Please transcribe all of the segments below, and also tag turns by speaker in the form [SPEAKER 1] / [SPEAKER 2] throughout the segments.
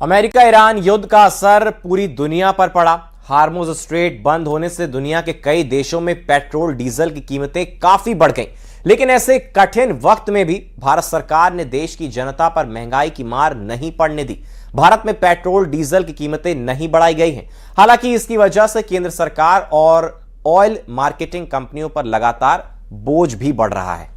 [SPEAKER 1] America Iran युद्ध का असर पूरी दुनिया पर पड़ा। हार्मुज स्ट्रेट बंद होने से दुनिया के कई देशों में पेट्रोल डीजल की कीमतें काफी बढ़ गईं। लेकिन ऐसे कठिन वक्त में भी भारत सरकार ने देश की जनता पर महंगाई की मार नहीं पड़ने दी। भारत में पेट्रोल डीजल की कीमतें नहीं बढ़ाई गई हैं। हालांकि इसकी वजह से केंद्र सरकार और ऑयल मार्केटिंग कंपनियों पर लगातार बोझ भी बढ़ रहा है।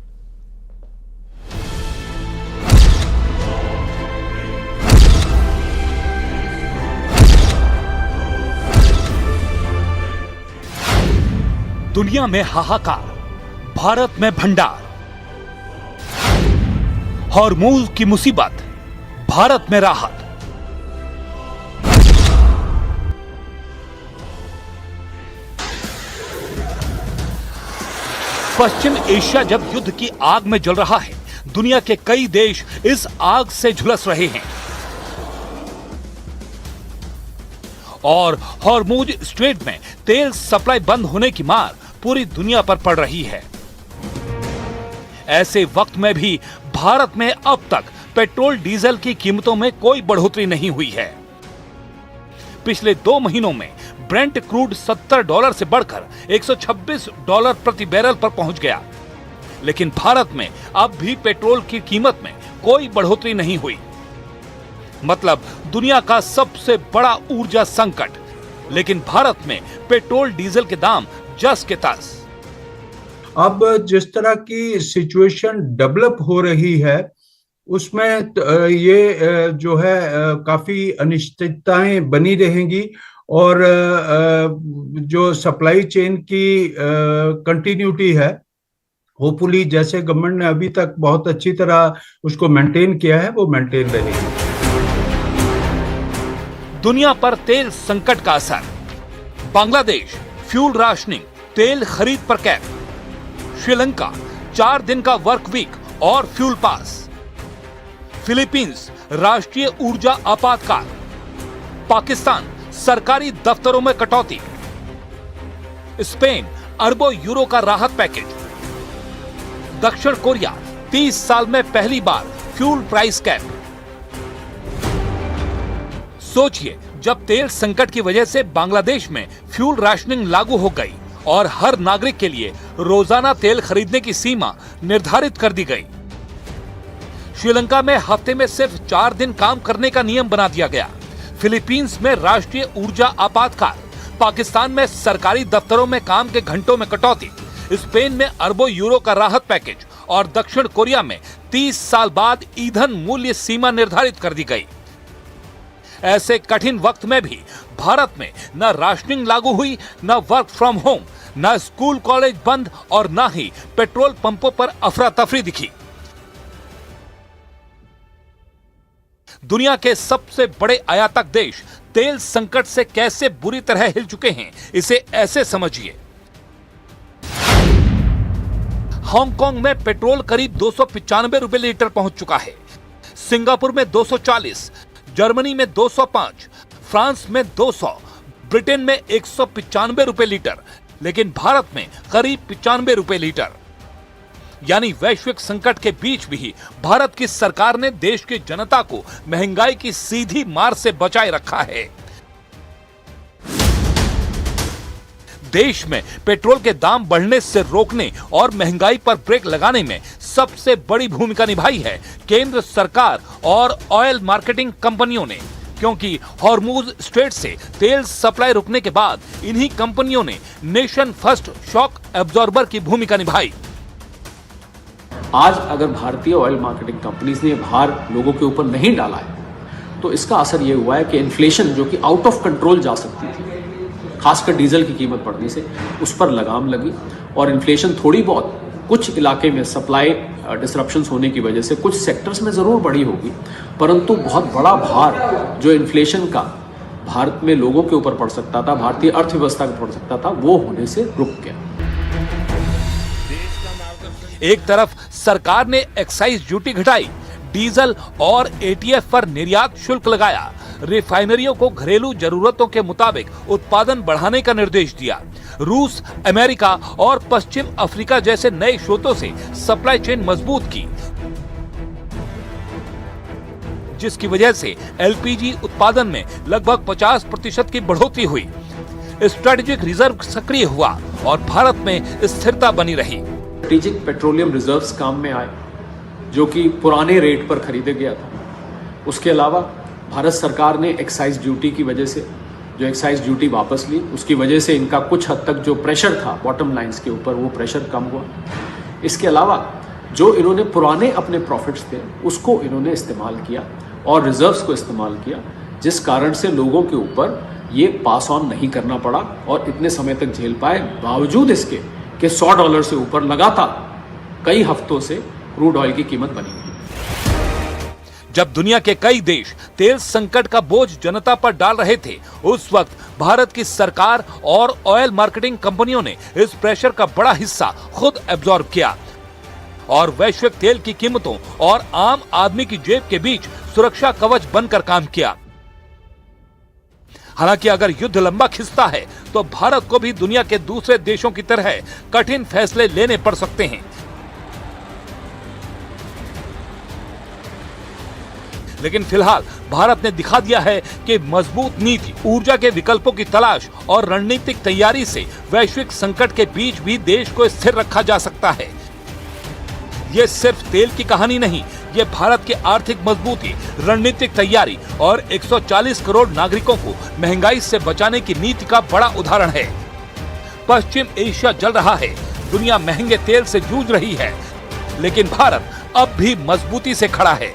[SPEAKER 2] दुनिया में हाहाकार, भारत में भंडार। हॉर्मुज की मुसीबत, भारत में राहत। पश्चिम एशिया जब युद्ध की आग में जल रहा है, दुनिया के कई देश इस आग से झुलस रहे हैं और हॉर्मुज स्ट्रेट में तेल सप्लाई बंद होने की मार पूरी दुनिया पर पड़ रही है। ऐसे वक्त में भी भारत में अब तक पेट्रोल डीजल की कीमतों में कोई बढ़ोतरी नहीं हुई है। पिछले 2 महीनों में ब्रेंट क्रूड $70 से बढ़कर $126 प्रति बैरल पर पहुंच गया। लेकिन भारत में अब भी पेट्रोल की कीमत में कोई बढ़ोतरी नहीं हुई। मतलब दुनिया का सबसे बड़ा ऊर्जा संकट, लेकिन भारत में पेट्रोल डीजल के दाम जस के तस।
[SPEAKER 3] अब जिस तरह की सिचुएशन डेवलप हो रही है उसमें ये जो है काफी अनिश्चितताएं बनी रहेंगी और जो सप्लाई चेन की कंटिन्यूटी है, होपफुली जैसे गवर्नमेंट ने अभी तक बहुत अच्छी तरह उसको मेंटेन किया है, वो मेंटेन रहेगी।
[SPEAKER 2] दुनिया पर तेल संकट का असर। बांग्लादेश फ्यूल राशनिंग, तेल खरीद पर कैप। श्रीलंका 4 दिन का वर्क वीक और फ्यूल पास। फिलीपींस राष्ट्रीय ऊर्जा आपातकाल। पाकिस्तान सरकारी दफ्तरों में कटौती। स्पेन अरबों यूरो का राहत पैकेज। दक्षिण कोरिया 30 साल में पहली बार फ्यूल प्राइस कैप। सोचिए, जब तेल संकट की वजह से बांग्लादेश में फ्यूल राशनिंग लागू हो गई और हर नागरिक के लिए रोजाना तेल खरीदने की सीमा निर्धारित कर दी गई। श्रीलंका में हफ्ते में सिर्फ 4 दिन काम करने का नियम बना दिया गया। फिलीपींस में राष्ट्रीय ऊर्जा आपातकाल। पाकिस्तान में सरकारी दफ्तरों में काम के घंटों में कटौती। स्पेन में अरबों यूरो का राहत पैकेज और दक्षिण कोरिया में 30 साल बाद ईंधन मूल्य सीमा निर्धारित कर दी गई। ऐसे कठिन वक्त में भी भारत में न राशनिंग लागू हुई, न वर्क फ्रॉम होम, न स्कूल कॉलेज बंद और न ही पेट्रोल पंपों पर अफरा तफरी दिखी। दुनिया के सबसे बड़े आयातक देश तेल संकट से कैसे बुरी तरह हिल चुके हैं, इसे ऐसे समझिए। हांगकांग में पेट्रोल करीब 295 रुपए लीटर पहुंच चुका है। सिंगापुर में 240, जर्मनी में 205, फ्रांस में 200, ब्रिटेन में 195 रुपए लीटर, लेकिन भारत में करीब 95 रुपए लीटर। यानी वैश्विक संकट के बीच भी भारत की सरकार ने देश की जनता को महंगाई की सीधी मार से बचाए रखा है। देश में पेट्रोल के दाम बढ़ने से रोकने और महंगाई पर ब्रेक लगाने में सबसे बड़ी भूमिका निभाई है केंद्र सरकार और ऑयल मार्केटिंग कंपनियों ने, क्योंकि हॉर्मुज स्ट्रेट से तेल सप्लाई रुकने के बाद इन्हीं कंपनियों ने नेशन फर्स्ट शॉक एब्जॉर्बर की भूमिका निभाई।
[SPEAKER 4] आज अगर भारतीय ऑयल मार्केटिंग कंपनीज ने भार लोगों के ऊपर नहीं डाला है तो इसका असर यह हुआ है कि इन्फ्लेशन जो कि आउट ऑफ कंट्रोल जा सकती थी, खासकर डीजल की कीमत बढ़ने से, उस पर लगाम लगी और इन्फ्लेशन थोड़ी बहुत कुछ इलाके में सप्लाई डिसरप्शंस होने की वजह से कुछ सेक्टर्स में ज़रूर बढ़ी होगी, परंतु बहुत बड़ा भार जो इन्फ्लेशन का भारत में लोगों के ऊपर पड़ सकता था, भारतीय अर्थव्यवस्था पर पड़ सकता था, वो होने से रुक गया।
[SPEAKER 2] एक तरफ सरकार ने एक्साइज ड्यूटी घटाई, डीजल और एटीएफ पर निर्यात शुल्क लगाया, रिफाइनरियों को घरेलू जरूरतों के मुताबिक उत्पादन बढ़ाने का निर्देश दिया। रूस, अमेरिका और पश्चिम अफ्रीका जैसे नए स्रोतों से सप्लाई चेन मजबूत की। जिसकी वजह से एलपीजी उत्पादन में लगभग 50% की बढ़ोतरी हुई। स्ट्रेटेजिक रिजर्व सक्रिय हुआ और भारत में स्थिरता बनी रही।
[SPEAKER 4] स्ट्रेटेजिक पेट्रोलियम रिजर्व्स काम में आए, जो कि पुराने रेट पर खरीदे गया था। उसके अलावा भारत सरकार ने एक्साइज ड्यूटी की वजह से जो एक्साइज ड्यूटी वापस ली, उसकी वजह से इनका कुछ हद तक जो प्रेशर था बॉटम लाइंस के ऊपर, वो प्रेशर कम हुआ। इसके अलावा जो इन्होंने पुराने अपने प्रॉफिट्स थे उसको इन्होंने इस्तेमाल किया और रिजर्व्स को इस्तेमाल किया, जिस कारण से लोगों के ऊपर ये पास ऑन नहीं करना पड़ा और इतने समय तक झेल पाए, बावजूद इसके कि $100 से ऊपर लगातार कई हफ्तों से क्रूड ऑयल की कीमत बनी हुई।
[SPEAKER 2] जब दुनिया के कई देश तेल संकट का बोझ जनता पर डाल रहे थे, उस वक्त भारत की सरकार और ऑयल मार्केटिंग कंपनियों ने इस प्रेशर का बड़ा हिस्सा खुद एब्जॉर्ब किया और वैश्विक तेल की कीमतों और आम आदमी की जेब के बीच सुरक्षा कवच बनकर काम किया। हालांकि अगर युद्ध लंबा खिंचता है तो भारत को भी दुनिया के दूसरे देशों की तरह कठिन फैसले लेने पड़ सकते हैं। लेकिन फिलहाल भारत ने दिखा दिया है कि मजबूत नीति, ऊर्जा के विकल्पों की तलाश और रणनीतिक तैयारी से वैश्विक संकट के बीच भी देश को स्थिर रखा जा सकता है। ये सिर्फ तेल की कहानी नहीं, ये भारत की आर्थिक मजबूती, रणनीतिक तैयारी और 140 करोड़ नागरिकों को महंगाई से बचाने की नीति का बड़ा उदाहरण है। पश्चिम एशिया जल रहा है, दुनिया महंगे तेल से जूझ रही है, लेकिन भारत अब भी मजबूती से खड़ा है।